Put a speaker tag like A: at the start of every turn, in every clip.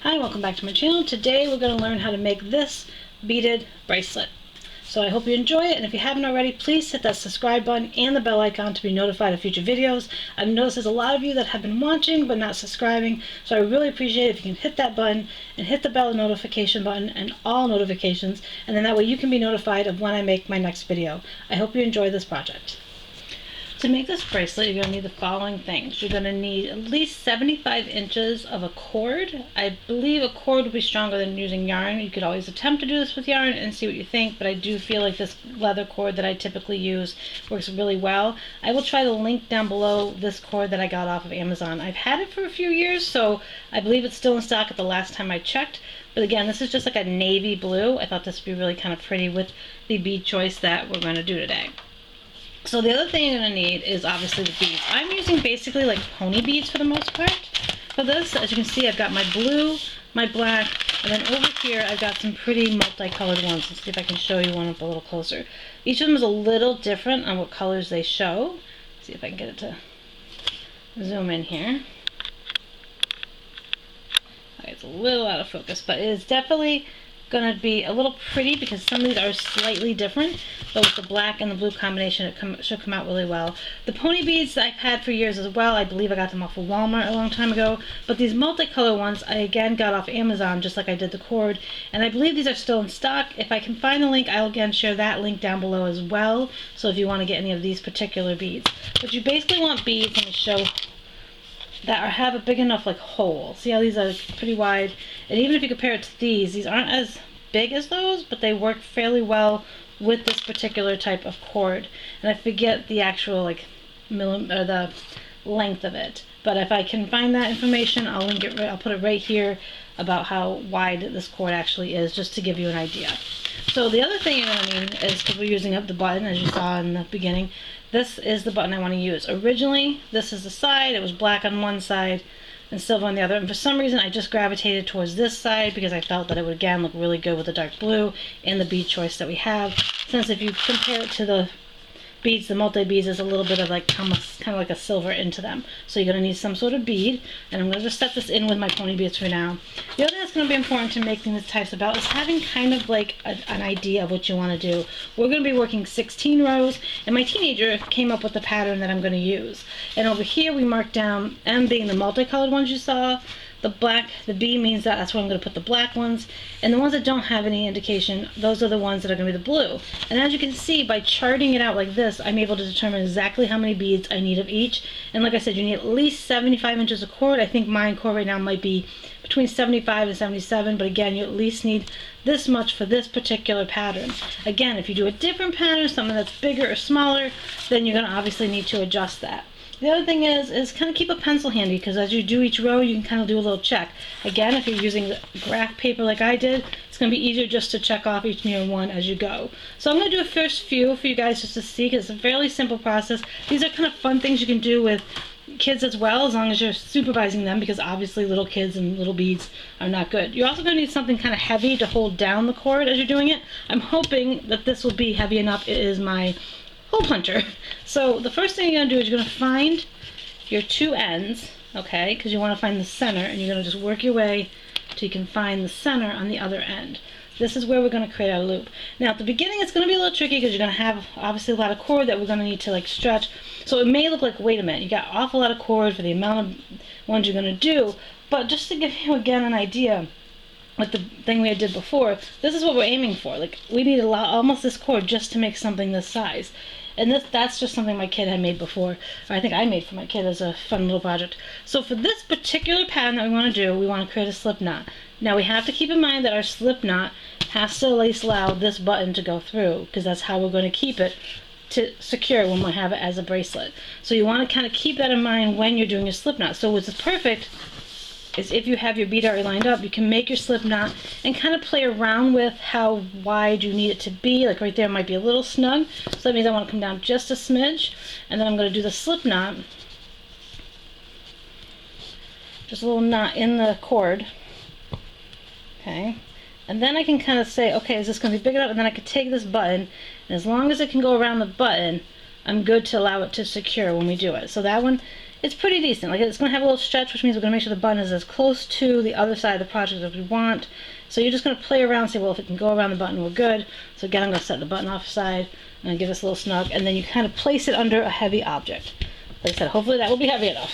A: Hi, welcome back to my channel. Today we're going to learn how to make this beaded bracelet. So I hope you enjoy it, and if you haven't already, please hit that subscribe button and the bell icon to be notified of future videos. I've noticed there's a lot of you that have been watching but not subscribing, so I really appreciate it if you can hit that button and hit the bell notification button and all notifications, and then that way you can be notified of when I make my next video. I hope you enjoy this project. To make this bracelet, you're going to need the following things. You're going to need at least 75 inches of a cord. I believe a cord would be stronger than using yarn. You could always attempt to do this with yarn and see what you think, but I do feel like this leather cord that I typically use works really well. I will try to link down below this cord that I got off of Amazon. I've had it for a few years, so I believe it's still in stock at the last time I checked. But again, this is just like a navy blue. I thought this would be really kind of pretty with the bead choice that we're going to do today. So the other thing you're going to need is obviously the beads. I'm using basically like pony beads for the most part. For this, as you can see, I've got my blue, my black, and then over here I've got some pretty multicolored ones. Let's see if I can show you one up a little closer. Each of them is a little different on what colors they show. Let's see if I can get it to zoom in here. Okay, it's a little out of focus, but it is definitely going to be a little pretty because some of these are slightly different, but with the black and the blue combination it should come out really well. The pony beads I've had for years as well. I believe I got them off of Walmart a long time ago, but these multicolor ones I again got off Amazon just like I did the cord, and I believe these are still in stock. If I can find the link, I'll again share that link down below as well, so if you want to get any of these particular beads. But you basically want beads, let me show, that have a big enough like hole. See how these are pretty wide? And even if you compare it to these aren't as big as those, but they work fairly well with this particular type of cord. And I forget the actual like the length of it, but if I can find that information, I'll link it. I'll put it right here about how wide this cord actually is, just to give you an idea. So the other thing you're going to need is, because we're using up the button as you saw in the beginning, this is the button I want to use. Originally, this is the side. It was black on one side and silver on the other, and for some reason I just gravitated towards this side because I felt that it would again look really good with the dark blue and the bead choice that we have. Since if you compare it to the beads, the multi-beads is a little bit of like kind of like a silver into them. So you're going to need some sort of bead, and I'm going to just set this in with my pony beads for now. The other thing that's going to be important to making these types of belt is having kind of like an idea of what you want to do. We're going to be working 16 rows, and my teenager came up with the pattern that I'm going to use. And over here we marked down M being the multicolored ones you saw. The black, the B means that's where I'm going to put the black ones, and the ones that don't have any indication, those are the ones that are going to be the blue. And as you can see, by charting it out like this, I'm able to determine exactly how many beads I need of each. And like I said, you need at least 75 inches of cord. I think my cord right now might be between 75 and 77, but again, you at least need this much for this particular pattern. Again, if you do a different pattern, something that's bigger or smaller, then you're going to obviously need to adjust that. The other thing is kind of keep a pencil handy, because as you do each row, you can kind of do a little check. Again, if you're using graph paper like I did, it's going to be easier just to check off each new one as you go. So I'm going to do a first few for you guys just to see, because it's a fairly simple process. These are kind of fun things you can do with kids as well, as long as you're supervising them, because obviously little kids and little beads are not good. You're also going to need something kind of heavy to hold down the cord as you're doing it. I'm hoping that this will be heavy enough. It is my hole puncher. So the first thing you're going to do is you're going to find your two ends, okay, because you want to find the center, and you're going to just work your way till you can find the center on the other end. This is where we're going to create our loop. Now at the beginning it's going to be a little tricky because you're going to have obviously a lot of cord that we're going to need to like stretch. So it may look like, wait a minute, you got an awful lot of cord for the amount of ones you're going to do, but just to give you again an idea, like the thing we did before, this is what we're aiming for. Like we need a lot, almost this cord just to make something this size. And that's just something my kid had made before, or I think I made for my kid as a fun little project. So for this particular pattern that we want to do, we want to create a slip knot. Now we have to keep in mind that our slip knot has to at least allow this button to go through, because that's how we're going to keep it to secure when we have it as a bracelet. So you want to kind of keep that in mind when you're doing your slip knot. So what's perfect is if you have your bead already lined up, you can make your slip knot and kind of play around with how wide you need it to be. Like right there might be a little snug, so that means I want to come down just a smidge, and then I'm going to do the slip knot, just a little knot in the cord, okay, and then I can kind of say, okay, is this going to be big enough? And then I can take this button, and as long as it can go around the button, I'm good to allow it to secure when we do it. So that one it's pretty decent. Like, it's going to have a little stretch, which means we're going to make sure the button is as close to the other side of the project as we want. So you're just going to play around and say, well, if it can go around the button, we're good. So again, I'm going to set the button off side and give us a little snug, and then you kind of place it under a heavy object. Like I said, hopefully that will be heavy enough.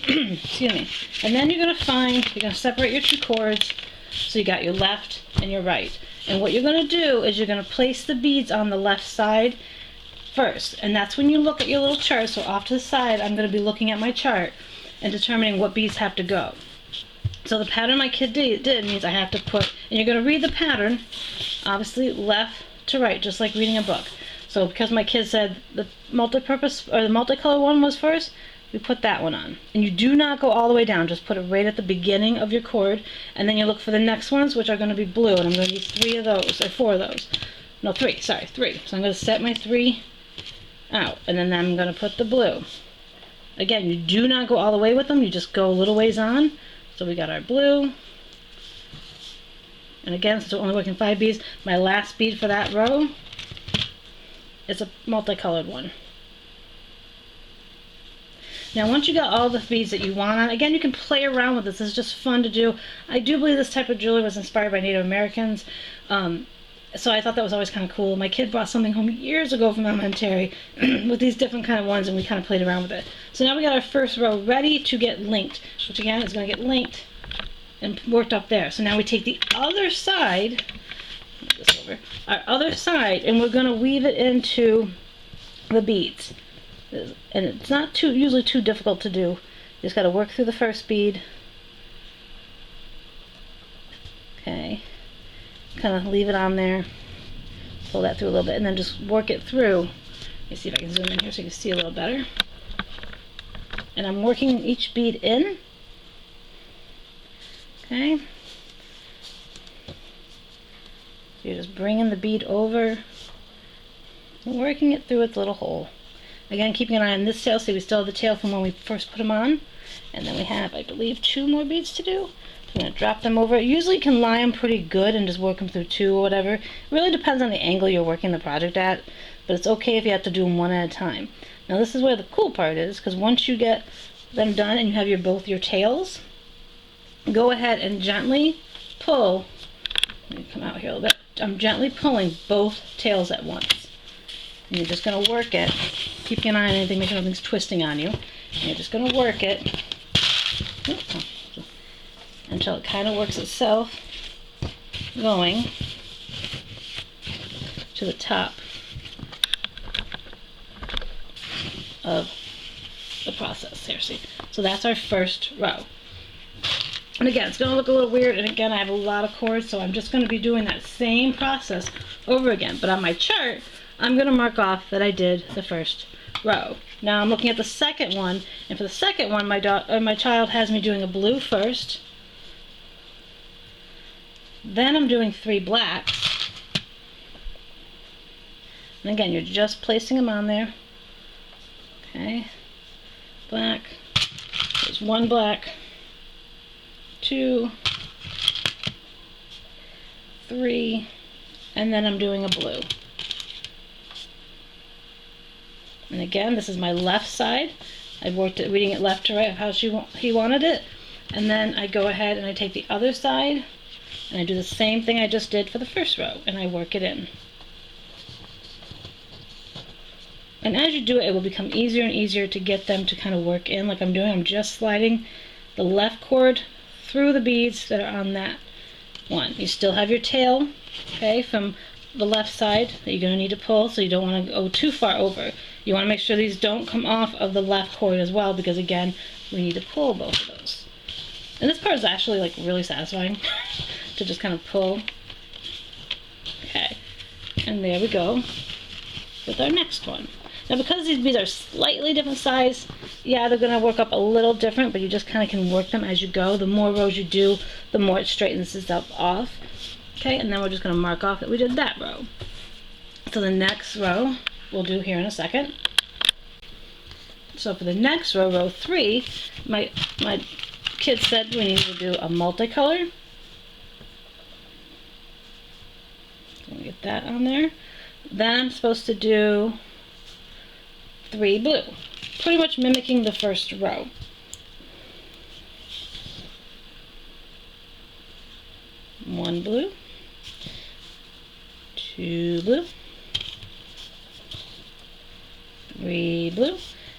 A: Excuse me. And then you're going to separate your two cords. So you got your left and your right. And what you're going to do is you're going to place the beads on the left side first. And that's when you look at your little chart. So off to the side, I'm going to be looking at my chart and determining what beads have to go. So the pattern my kid did means I have to put, and you're going to read the pattern, obviously left to right, just like reading a book. So because my kid said the multi-purpose or the multicolor one was first, we put that one on. And you do not go all the way down, just put it right at the beginning of your cord, and then you look for the next ones, which are going to be blue, and I'm going to use 3 of those, or 4 of those. No, 3, sorry, 3. So I'm going to set my 3 out, and then I'm going to put the blue. Again, you do not go all the way with them, you just go a little ways on. So we got our blue. And again, since we're only working 5 beads, my last bead for that row is a multicolored one. Now once you got all the beads that you want on, again, you can play around with this. This is just fun to do. I do believe this type of jewelry was inspired by Native Americans. So I thought that was always kind of cool. My kid brought something home years ago from elementary with these different kind of ones, and we kind of played around with it. So now we got our first row ready to get linked, which again is going to get linked and worked up there. So now we take the other side, move this over, our other side, and we're going to weave it into the beads. And it's not usually too difficult to do. You just got to work through the first bead. Okay. Kind of leave it on there, pull that through a little bit, and then just work it through. Let me see if I can zoom in here so you can see a little better. And I'm working each bead in. Okay. So you're just bringing the bead over, and working it through its little hole. Again, keeping an eye on this tail. See, we still have the tail from when we first put them on. And then we have, I believe, 2 more beads to do. I'm going to drop them over. Usually you can lie them pretty good and just work them through 2 or whatever. It really depends on the angle you're working the project at, but it's okay if you have to do them one at a time. Now this is where the cool part is, because once you get them done and you have both your tails, go ahead and gently pull. Let me come out here a little bit. I'm gently pulling both tails at once. And you're just going to work it. Keep an eye on anything, make sure nothing's twisting on you. And you're just going to work it until it kind of works itself going to the top of the process. Here, see? So that's our first row. And again, it's going to look a little weird, and again, I have a lot of cords, so I'm just going to be doing that same process over again. But on my chart, I'm going to mark off that I did the first row. Now I'm looking at the second one, and for the second one, my child has me doing a blue first. Then I'm doing 3 blacks. And again, you're just placing them on there. Okay. Black. There's 1 black. 2. 3. And then I'm doing a blue. And again, this is my left side. I've worked it, reading it left to right of how he wanted it. And then I go ahead and I take the other side and I do the same thing I just did for the first row, and I work it in. And as you do it, it will become easier and easier to get them to kind of work in like I'm doing. I'm just sliding the left cord through the beads that are on that one. You still have your tail, okay, from the left side that you're going to need to pull, so you don't want to go too far over. You want to make sure these don't come off of the left cord as well, because again, we need to pull both of those. And this part is actually like really satisfying to just kind of pull. Okay, and there we go with our next one. Now because these beads are slightly different size, yeah, they're going to work up a little different, but you just kind of can work them as you go. The more rows you do, the more it straightens itself off. Okay, and then we're just going to mark off that we did that row. So the next row we'll do here in a second. So for the next row, row 3, my kid said we needed to do a multicolor. So we get that on there. Then I'm supposed to do 3 blue. pretty much mimicking the first row. One blue, two blue, three blue,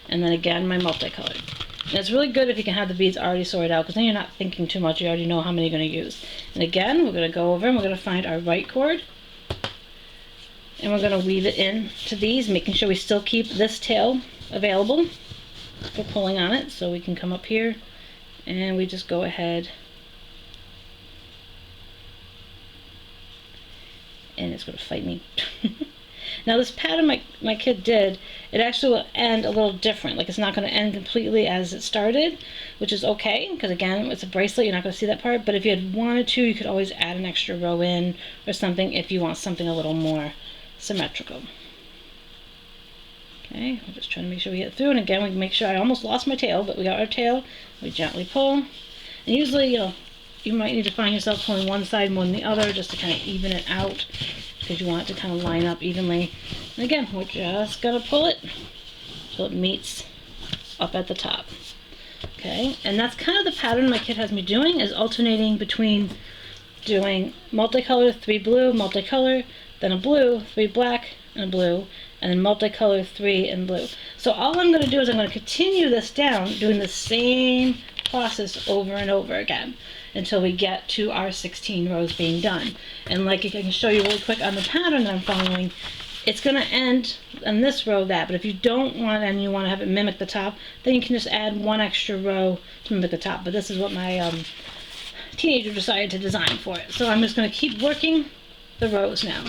A: and then again my multicolored. And it's really good if you can have the beads already sorted out, because then you're not thinking too much, you already know how many you're going to use. And again, we're going to go over and we're going to find our right cord, and we're going to weave it in to these, making sure we still keep this tail available for pulling on it. So we can come up here and we just go ahead and it's going to fight me. Now this pattern my kid did, it actually will end a little different. Like, it's not going to end completely as it started, which is okay, because again, it's a bracelet, you're not going to see that part. But if you had wanted to, you could always add an extra row in or something if you want something a little more symmetrical. Okay, we're just trying to make sure we get through. And again, we can make sure, I almost lost my tail, but we got our tail. We gently pull. And usually, you might need to find yourself pulling one side more than the other just to kind of even it out, because you want it to kind of line up evenly. And again, we're just going to pull it till it meets up at the top. Okay, and that's kind of the pattern my kid has me doing, is alternating between doing multicolor, 3 blue, multicolor, then a blue, 3 black, and a blue, and then multicolor, 3 and blue. So all I'm going to do is I'm going to continue this down, doing the same process over and over again until we get to our 16 rows being done. And like I can show you really quick on the pattern that I'm following, it's going to end on this row that, but if you don't want and you want to have it mimic the top, then you can just add one extra row to mimic the top. But this is what my teenager decided to design for it. So I'm just going to keep working the rows now.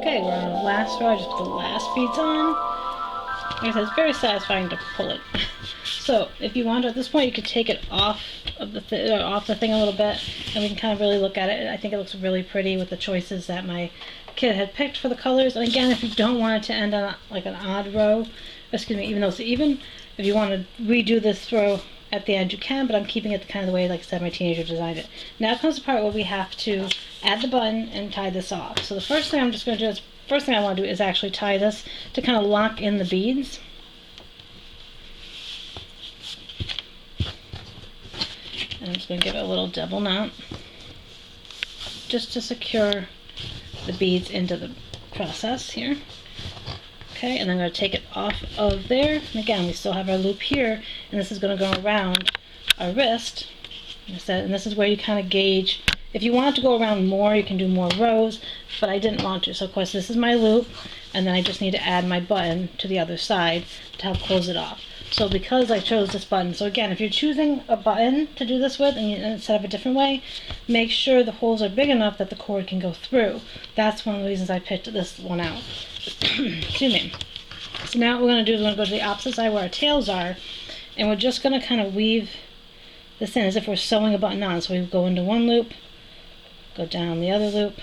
A: Okay, we're on the last row. I just put the last beads on. Like I said, it's very satisfying to pull it. So if you want to, at this point, you could take it off of the thing a little bit, and we can kind of really look at it. I think it looks really pretty with the choices that my kid had picked for the colors. And again, if you don't want it to end on like an odd row, excuse me, even though it's even, if you want to redo this row at the end, you can, but I'm keeping it kind of the way, like I said, my teenager designed it. Now comes the part where we have to add the button and tie this off. So the first thing I'm just going to do is, first thing I want to do is actually tie this to kind of lock in the beads. And I'm just going to give it a little double knot just to secure the beads into the process here. Okay, and then I'm going to take it off of there. And again, we still have our loop here, and this is going to go around our wrist. Like I said, and this is where you kind of gauge. If you want to go around more, you can do more rows, but I didn't want to. So of course, this is my loop, and then I just need to add my button to the other side to help close it off. So because I chose this button, so again, if you're choosing a button to do this with and instead of a different way, make sure the holes are big enough that the cord can go through. That's one of the reasons I picked this one out. Excuse me. So now what we're going to do is we're going to go to the opposite side where our tails are, and we're just going to kind of weave this in as if we're sewing a button on. So we go into one loop, go down the other loop.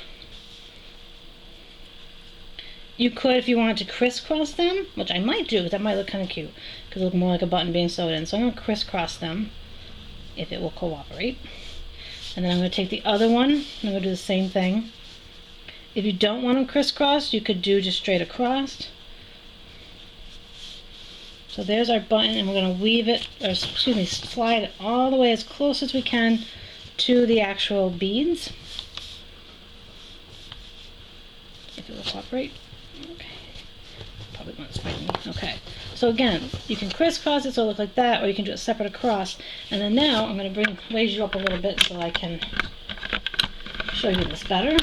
A: You could, if you wanted to crisscross them, which I might do because that might look kind of cute, because it look more like a button being sewed in. So I'm going to crisscross them if it will cooperate. And then I'm going to take the other one, and I'm going to do the same thing. If you don't want them crisscrossed, you could do just straight across. So there's our button, and we're going to weave it, or excuse me, slide it all the way as close as we can to the actual beads. If it will cooperate. Okay. Probably won't spray me. Okay. So again, you can crisscross it so it looks like that, or you can do it separate across. And then now I'm going to raise you up a little bit so I can show you this better.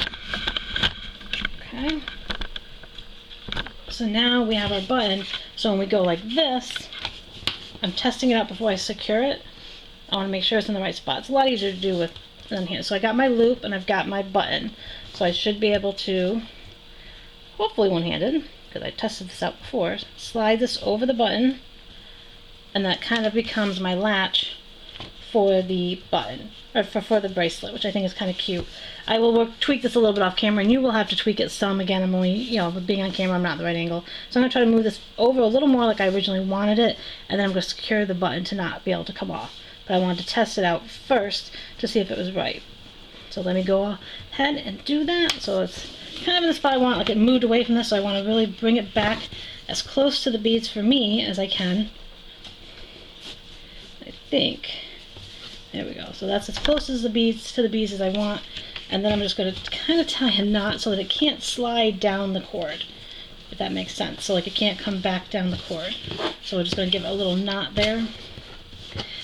A: Okay. So now we have our button. So when we go like this, I'm testing it out before I secure it. I want to make sure it's in the right spot. It's a lot easier to do with than here. So I got my loop and I've got my button. So I should be able to, hopefully one-handed, because I tested this out before, slide this over the button, and that kind of becomes my latch for the button, or for the bracelet, which I think is kind of cute. I will tweak this a little bit off camera, and you will have to tweak it some. Again, I'm only, with being on camera, I'm not at the right angle. So I'm going to try to move this over a little more like I originally wanted it, and then I'm going to secure the button to not be able to come off. But I wanted to test it out first to see if it was right. So let me go ahead and do that. So it's kind of in the spot I want, like it moved away from this, so I want to really bring it back as close to the beads for me as I can. I think. There we go. So that's as close as the beads as I want. And then I'm just going to kind of tie a knot so that it can't slide down the cord, if that makes sense. So like it can't come back down the cord. So we're just going to give it a little knot there.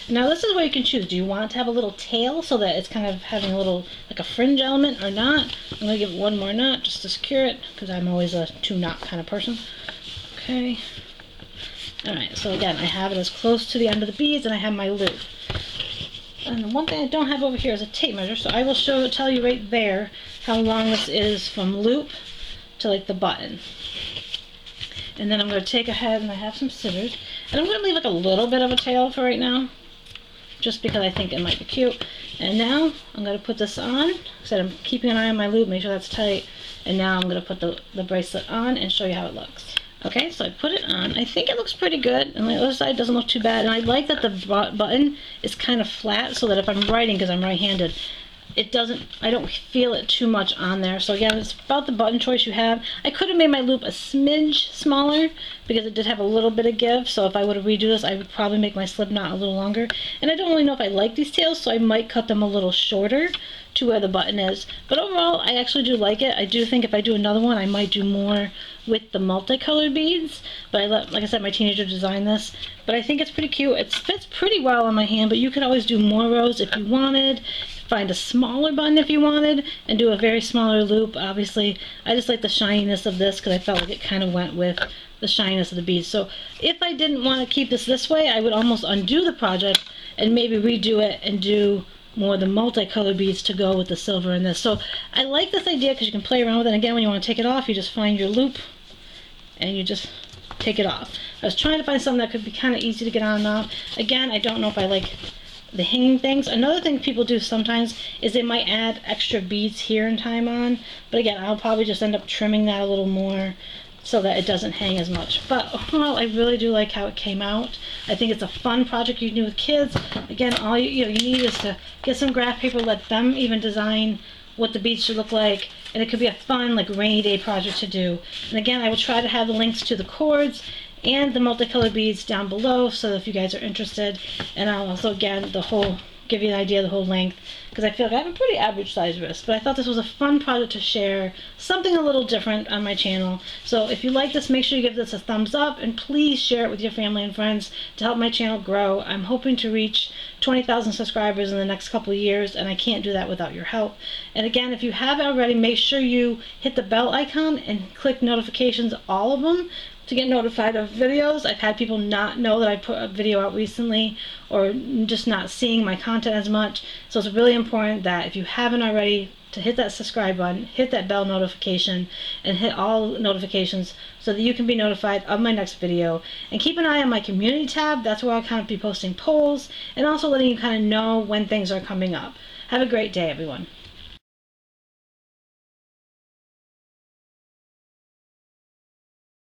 A: Now this is where you can choose. Do you want it to have a little tail so that it's kind of having a little, like a fringe element or not? I'm going to give it one more knot just to secure it, because I'm always a two-knot kind of person. Okay. Alright, so again, I have it as close to the end of the beads, and I have my loop. And one thing I don't have over here is a tape measure, so I will tell you right there how long this is from loop to like the button. And then I'm going to take ahead, and I have some scissors, and I'm going to leave like a little bit of a tail for right now. just because I think it might be cute. And now I'm going to put this on. So I'm keeping an eye on my loop, make sure that's tight. And now I'm going to put the bracelet on and show you how it looks. Okay, so I put it on. I think it looks pretty good, and the other side doesn't look too bad. And I like that the button is kind of flat, so that if I'm writing, because I'm right-handed, I don't feel it too much on there. So again, it's about the button choice you have. I could have made my loop a smidge smaller because it did have a little bit of give. So if I would have redo this, I would probably make my slip knot a little longer. And I don't really know if I like these tails, so I might cut them a little shorter to where the button is. But overall, I actually do like it. I do think if I do another one, I might do more with the multicolored beads. But like I said, my teenager designed this. But I think it's pretty cute. It fits pretty well on my hand, but you could always do more rows if you wanted. Find a smaller button if you wanted, and do a very smaller loop. Obviously, I just like the shininess of this because I felt like it kind of went with the shininess of the beads. So if I didn't want to keep this way, I would almost undo the project and maybe redo it and do more of the multicolored beads to go with the silver in this. So I like this idea because you can play around with it. And again, when you want to take it off, you just find your loop and you just take it off. I was trying to find something that could be kind of easy to get on and off. Again, I don't know if I like the hanging things. Another thing people do sometimes is they might add extra beads here and time on, but again, I'll probably just end up trimming that a little more so that it doesn't hang as much. But overall, I really do like how it came out. I think it's a fun project you can do with kids. Again, all you need is to get some graph paper, let them even design what the beads should look like, and it could be a fun like rainy day project to do. And again, I will try to have the links to the cords and the multicolored beads down below, so if you guys are interested. And I'll also, again, give you an idea of the whole length, because I feel like I have a pretty average size wrist, but I thought this was a fun project to share, something a little different on my channel. So if you like this, make sure you give this a thumbs up, and please share it with your family and friends to help my channel grow. I'm hoping to reach 20,000 subscribers in the next couple of years, and I can't do that without your help. And again, if you haven't already, make sure you hit the bell icon and click notifications, all of them, to get notified of videos. I've had people not know that I put a video out recently, or just not seeing my content as much. So it's really important that if you haven't already, to hit that subscribe button, hit that bell notification, and hit all notifications so that you can be notified of my next video. And keep an eye on my community tab. That's where I'll kind of be posting polls and also letting you kind of know when things are coming up. Have a great day, everyone.